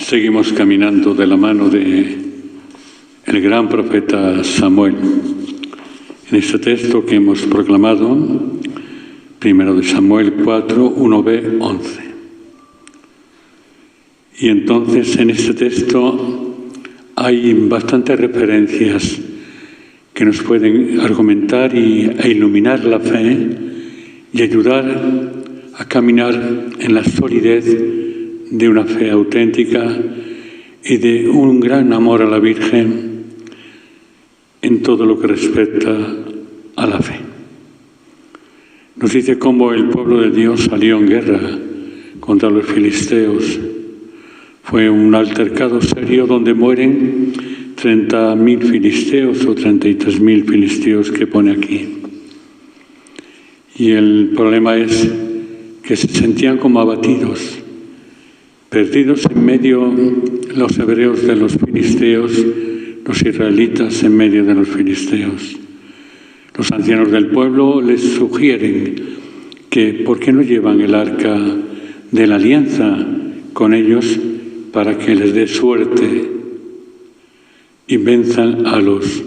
Seguimos caminando de la mano de el gran profeta Samuel. En este texto que hemos proclamado, primero de Samuel 4, 1b, 11. Y entonces en este texto hay bastantes referencias que nos pueden argumentar e iluminar la fe y ayudar a caminar en la solidez de una fe auténtica y de un gran amor a la Virgen en todo lo que respecta a la fe. Nos dice cómo el pueblo de Dios salió en guerra contra los filisteos. Fue un altercado serio donde mueren 30.000 filisteos o 33.000 filisteos que pone aquí. Y el problema es que se sentían como abatidos, perdidos en medio los hebreos de los filisteos, los israelitas en medio de los filisteos. Los ancianos del pueblo les sugieren que ¿por qué no llevan el arca de la alianza con ellos para que les dé suerte y venzan a los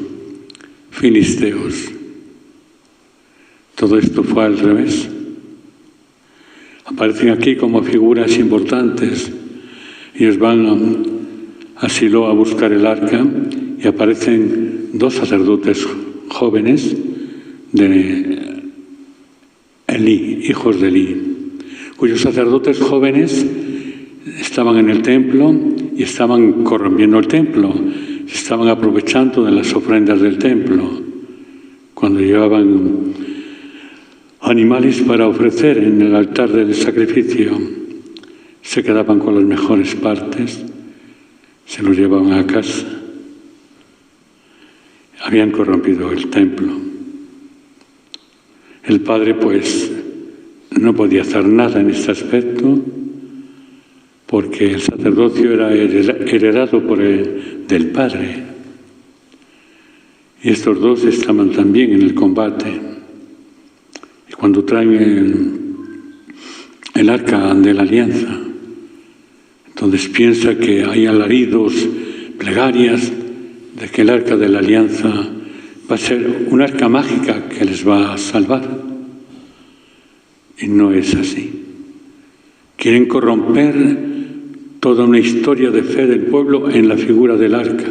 filisteos? Todo esto fue al revés. Aparecen aquí como figuras importantes. Ellos van a Silo a buscar el arca y aparecen dos sacerdotes jóvenes de Elí, hijos de Elí, cuyos sacerdotes jóvenes estaban en el templo y estaban corrompiendo el templo, se estaban aprovechando de las ofrendas del templo. Cuando llevaban animales para ofrecer en el altar del sacrificio, se quedaban con las mejores partes, se los llevaban a casa. Habían corrompido el templo. El padre, pues, no podía hacer nada en este aspecto porque el sacerdocio era heredado del padre. Y estos dos estaban también en el combate. Y cuando traen el arca de la alianza, entonces piensa que hay alaridos, plegarias, de que el arca de la alianza va a ser un arca mágica que les va a salvar. Y no es así. Quieren corromper toda una historia de fe del pueblo en la figura del arca.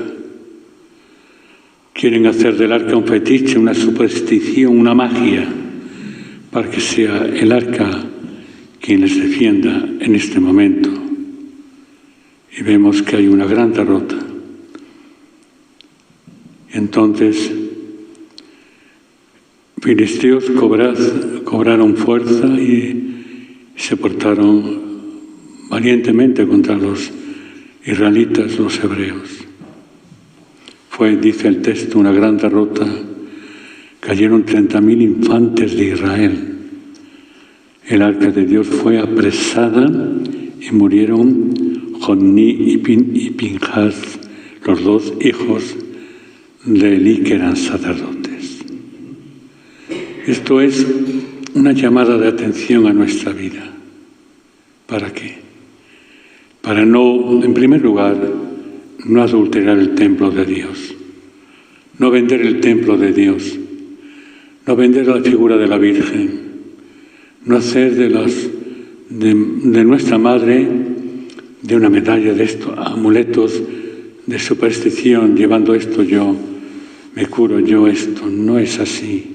Quieren hacer del arca un fetiche, una superstición, una magia, para que sea el arca quien les defienda en este momento. Y vemos que hay una gran derrota. Entonces, filisteos cobraron fuerza y se portaron valientemente contra los israelitas, los hebreos. Fue, dice el texto, una gran derrota. Cayeron 30.000 infantes de Israel. El arca de Dios fue apresada y murieron Jonni y Pinjas, los dos hijos de Elí, que eran sacerdotes. Esto es una llamada de atención a nuestra vida. ¿Para qué? Para no, en primer lugar, no adulterar el templo de Dios, no vender el templo de Dios, no vender la figura de la Virgen, no hacer de nuestra madre de una medalla de estos amuletos de superstición, llevando esto yo me curo, yo esto. No es así.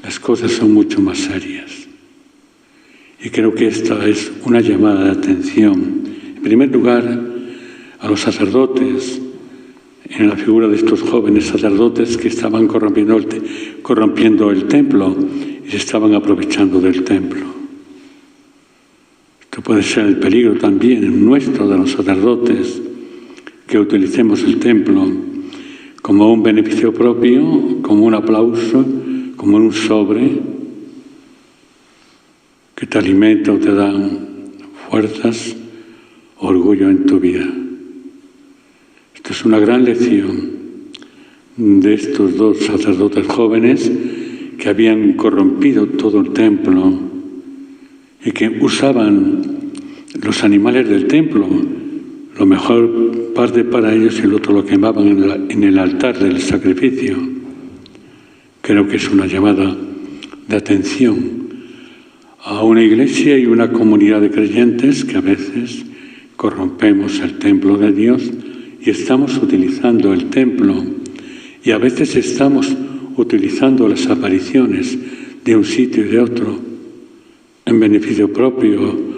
Las cosas son mucho más serias. Y creo que esta es una llamada de atención. En primer lugar, a los sacerdotes, en la figura de estos jóvenes sacerdotes que estaban corrompiendo el templo y se estaban aprovechando del templo. Esto puede ser el peligro también nuestro de los sacerdotes, que utilicemos el templo como un beneficio propio, como un aplauso, como un sobre que te alimenta o te da fuerzas, orgullo en tu vida. Esto es una gran lección de estos dos sacerdotes jóvenes que habían corrompido todo el templo y que usaban los animales del templo, lo mejor parte para ellos y el otro lo quemaban en el altar del sacrificio. Creo que es una llamada de atención a una iglesia y una comunidad de creyentes que a veces corrompemos el templo de Dios y estamos utilizando el templo y a veces estamos utilizando las apariciones de un sitio y de otro en beneficio propio,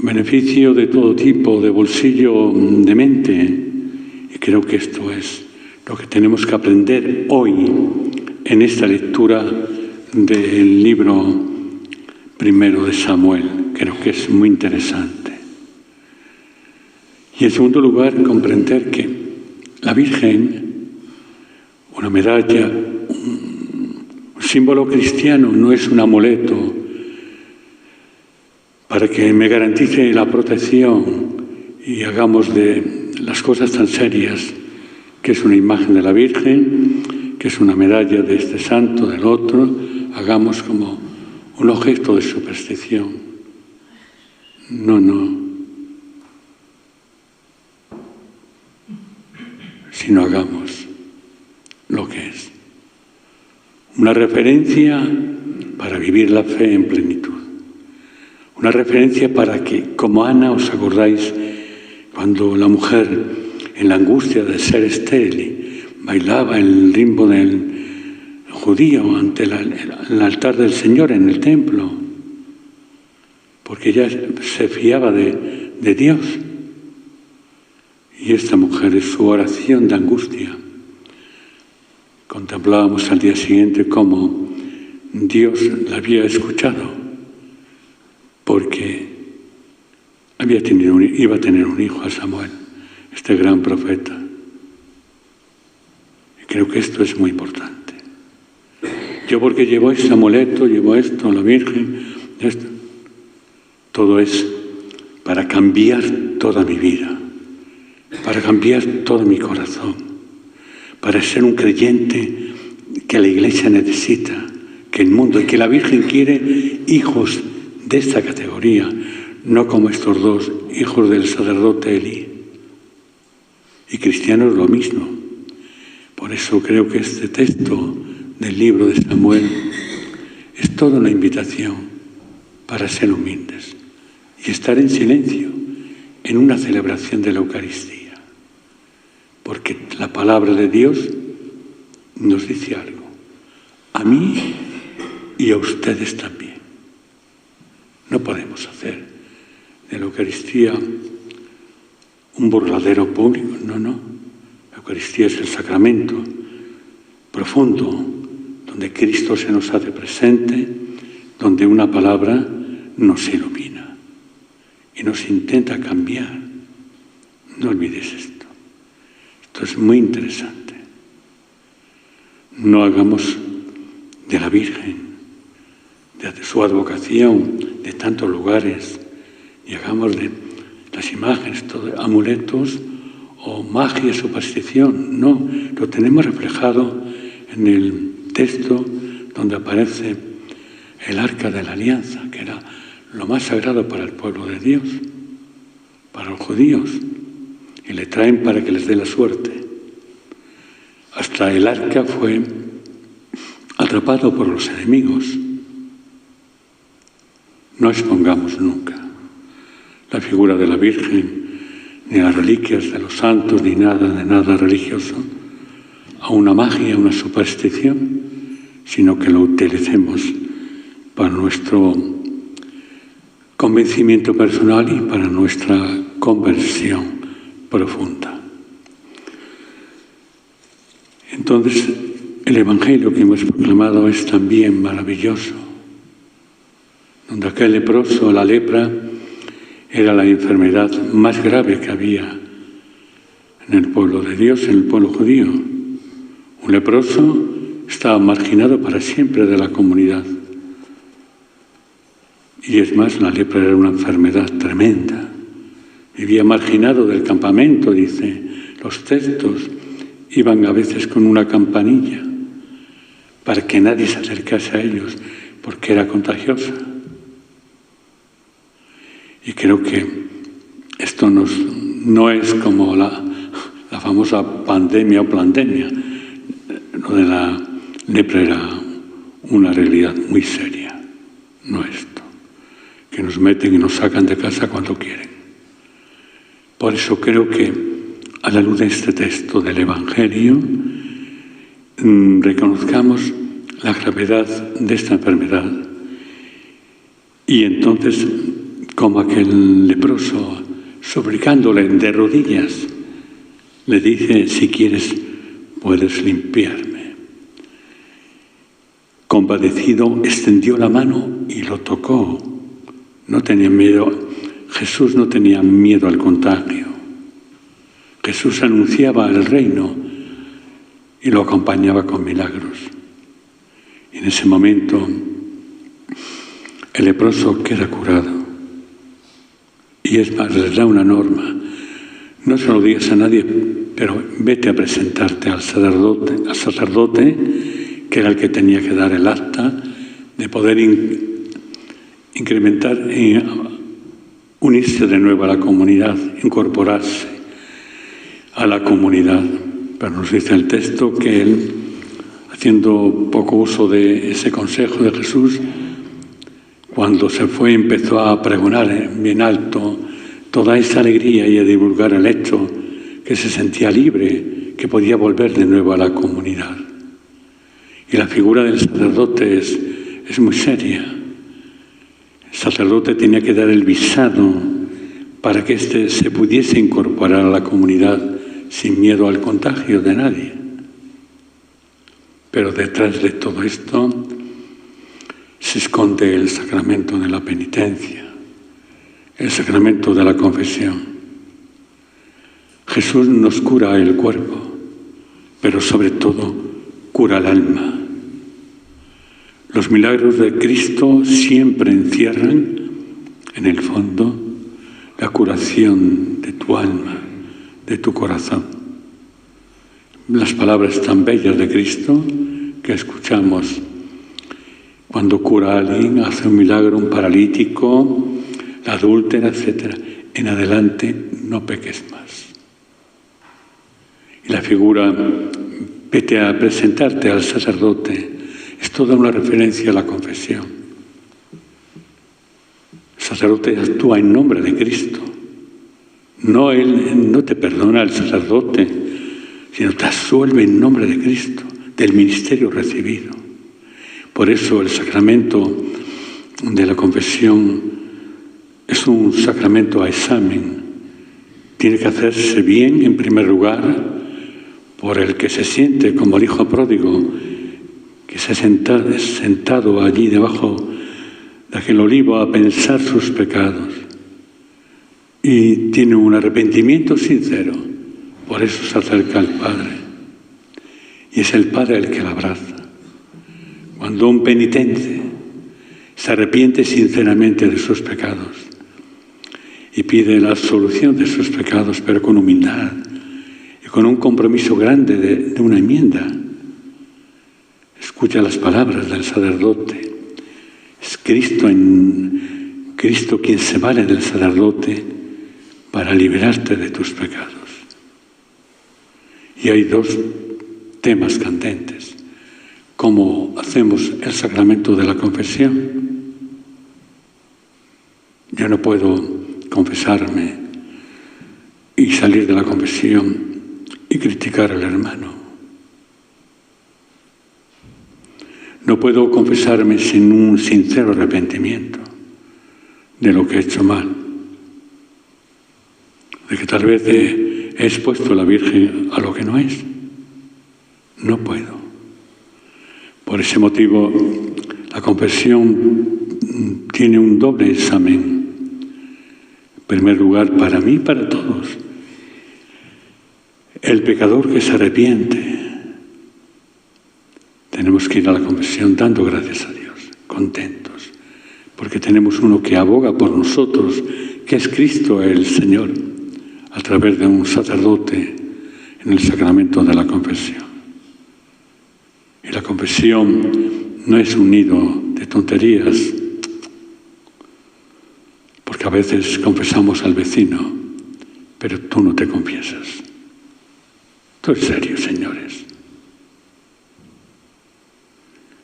beneficio de todo tipo, de bolsillo, de mente. Y creo que esto es lo que tenemos que aprender hoy en esta lectura del libro primero de Samuel. Creo que es muy interesante. Y en segundo lugar, comprender que la Virgen, una medalla, un símbolo cristiano, no es un amuleto para que me garantice la protección y hagamos de las cosas tan serias, que es una imagen de la Virgen, que es una medalla de este santo, del otro, hagamos como un objeto de superstición. No. Sino hagamos lo que es. Una referencia para vivir la fe en plenitud. Una referencia para que, como Ana, ¿os acordáis cuando la mujer, en la angustia de ser estéril, bailaba el ritmo del judío ante el altar del Señor en el templo? Porque ella se fiaba de Dios. Y esta mujer, en su oración de angustia, contemplábamos al día siguiente cómo Dios la había escuchado, porque iba a tener un hijo a Samuel, este gran profeta. Y creo que esto es muy importante. Yo porque llevo este amuleto, llevo esto, la Virgen, esto, todo es para cambiar toda mi vida, para cambiar todo mi corazón, para ser un creyente que la Iglesia necesita, que el mundo y que la Virgen quiere hijos de esta categoría, no como estos dos hijos del sacerdote Elí. Y cristianos lo mismo. Por eso creo que este texto del libro de Samuel es toda una invitación para ser humildes y estar en silencio en una celebración de la Eucaristía. Porque la palabra de Dios nos dice algo, a mí y a ustedes también. No podemos hacer de la Eucaristía un burladero público, no. La Eucaristía es el sacramento profundo, donde Cristo se nos hace presente, donde una palabra nos ilumina y nos intenta cambiar. No olvides esto. Esto es muy interesante. No hagamos de la Virgen, de su advocación, de tantos lugares, y hagamos de las imágenes, todo, amuletos o magia, superstición. No, lo tenemos reflejado en el texto donde aparece el arca de la alianza, que era lo más sagrado para el pueblo de Dios, para los judíos, y le traen para que les dé la suerte. Hasta el arca fue atrapado por los enemigos. No expongamos nunca la figura de la Virgen, ni las reliquias de los santos, ni nada religioso, a una magia, a una superstición, sino que lo utilicemos para nuestro convencimiento personal y para nuestra conversión profunda. Entonces, el Evangelio que hemos proclamado es también maravilloso, donde aquel leproso, la lepra, era la enfermedad más grave que había en el pueblo de Dios, en el pueblo judío. Un leproso estaba marginado para siempre de la comunidad. Y es más, la lepra era una enfermedad tremenda. Vivía marginado del campamento, dice. Los textos iban a veces con una campanilla para que nadie se acercase a ellos, porque era contagiosa. Y creo que esto nos no es como la famosa pandemia o plandemia. Lo de la lepra era una realidad muy seria, no esto, que nos meten y nos sacan de casa cuando quieren. Por eso creo que, a la luz de este texto del Evangelio, reconozcamos la gravedad de esta enfermedad. Y entonces, como aquel leproso, suplicándole de rodillas, le dice: si quieres, puedes limpiarme. Compadecido, extendió la mano y lo tocó. No tenía miedo. Jesús no tenía miedo al contagio. Jesús anunciaba el reino y lo acompañaba con milagros. Y en ese momento, el leproso queda curado. Y es más, les da una norma. No se lo digas a nadie, pero vete a presentarte al sacerdote, que era el que tenía que dar el acta de poder incrementar, unirse de nuevo a la comunidad, incorporarse a la comunidad. Pero nos dice el texto que él, haciendo poco uso de ese consejo de Jesús, cuando se fue empezó a pregonar bien alto toda esa alegría y a divulgar el hecho que se sentía libre, que podía volver de nuevo a la comunidad. Y la figura del sacerdote es muy seria. El sacerdote tenía que dar el visado para que éste se pudiese incorporar a la comunidad sin miedo al contagio de nadie. Pero detrás de todo esto se esconde el sacramento de la penitencia, el sacramento de la confesión. Jesús nos cura el cuerpo, pero sobre todo cura el alma. Los milagros de Cristo siempre encierran, en el fondo, la curación de tu alma, de tu corazón. Las palabras tan bellas de Cristo que escuchamos cuando cura a alguien, hace un milagro, un paralítico, la adúltera, etc. En adelante no peques más. Y la figura, vete a presentarte al sacerdote, es toda una referencia a la confesión. El sacerdote actúa en nombre de Cristo. No, él no te perdona el sacerdote, sino te absuelve en nombre de Cristo, del ministerio recibido. Por eso el sacramento de la confesión es un sacramento a examen. Tiene que hacerse bien, en primer lugar, por el que se siente como el hijo pródigo, que se ha sentado allí debajo de aquel olivo a pensar sus pecados. Y tiene un arrepentimiento sincero, por eso se acerca al Padre. Y es el Padre el que la abraza. Cuando un penitente se arrepiente sinceramente de sus pecados y pide la absolución de sus pecados, pero con humildad y con un compromiso grande de una enmienda, escucha las palabras del sacerdote. Es Cristo quien se vale del sacerdote para liberarte de tus pecados. Y hay dos temas candentes. ¿Cómo hacemos el sacramento de la confesión? Yo no puedo confesarme y salir de la confesión y criticar al hermano. No puedo confesarme sin un sincero arrepentimiento de lo que he hecho mal, de que tal vez he expuesto a la Virgen a lo que no es. No puedo. Por ese motivo, la confesión tiene un doble examen. En primer lugar, para mí y para todos. El pecador que se arrepiente, tenemos que ir a la confesión dando gracias a Dios, contentos, porque tenemos uno que aboga por nosotros, que es Cristo el Señor, a través de un sacerdote en el sacramento de la confesión. Y la confesión no es un nido de tonterías, porque a veces confesamos al vecino, pero tú no te confiesas. Esto es serio, señores.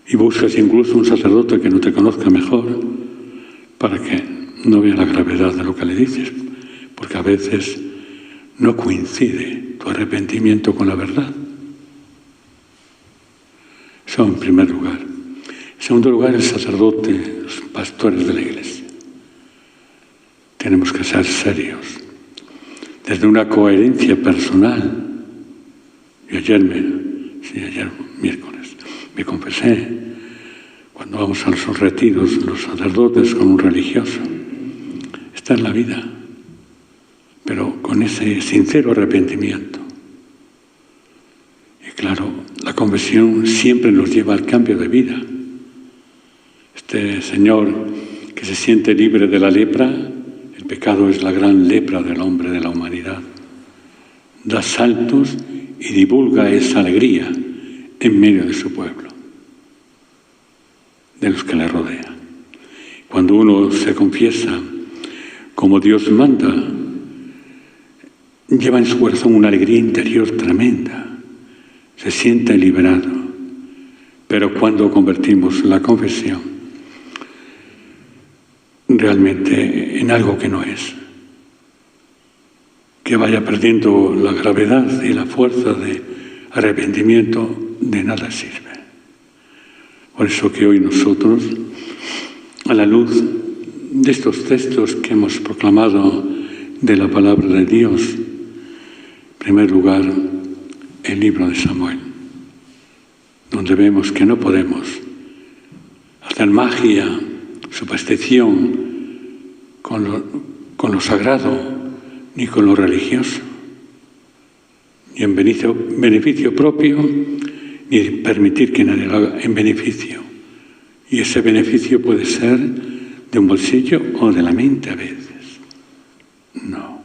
Y buscas incluso un sacerdote que no te conozca mejor para que no vea la gravedad de lo que le dices, porque a veces no coincide tu arrepentimiento con la verdad. Eso en primer lugar. En segundo lugar, el sacerdote, los pastores de la Iglesia. Tenemos que ser serios, desde una coherencia personal. Y ayer miércoles, me confesé, cuando vamos a los retiros, los sacerdotes con un religioso. Está en la vida, pero con ese sincero arrepentimiento. Y claro, la confesión siempre nos lleva al cambio de vida. Este señor que se siente libre de la lepra, el pecado es la gran lepra del hombre, de la humanidad. Da saltos y divulga esa alegría en medio de su pueblo, de los que le rodean. Cuando uno se confiesa como Dios manda, lleva en su corazón una alegría interior tremenda, se siente liberado. Pero cuando convertimos la confesión realmente en algo que no es, que vaya perdiendo la gravedad y la fuerza de arrepentimiento, de nada sirve. Por eso que hoy nosotros, a la luz de estos textos que hemos proclamado de la palabra de Dios, en primer lugar, el libro de Samuel, donde vemos que no podemos hacer magia, superstición con lo sagrado, ni con lo religioso, ni en beneficio propio, ni permitir que nadie lo haga en beneficio. Y ese beneficio puede ser de un bolsillo o de la mente a veces. No.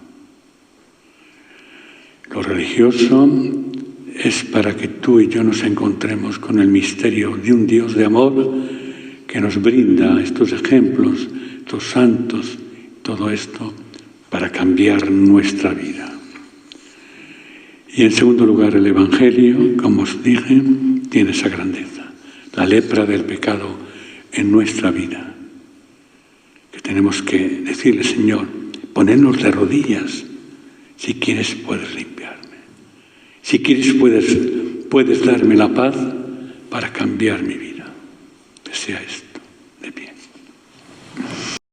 Lo religioso es para que tú y yo nos encontremos con el misterio de un Dios de amor que nos brinda estos ejemplos, estos santos, todo esto, para cambiar nuestra vida. Y en segundo lugar, el Evangelio, como os dije, tiene esa grandeza, la lepra del pecado en nuestra vida, que tenemos que decirle, Señor, ponernos de rodillas, si quieres puedes limpiarme, si quieres puedes darme la paz para cambiar mi vida. Que sea esto.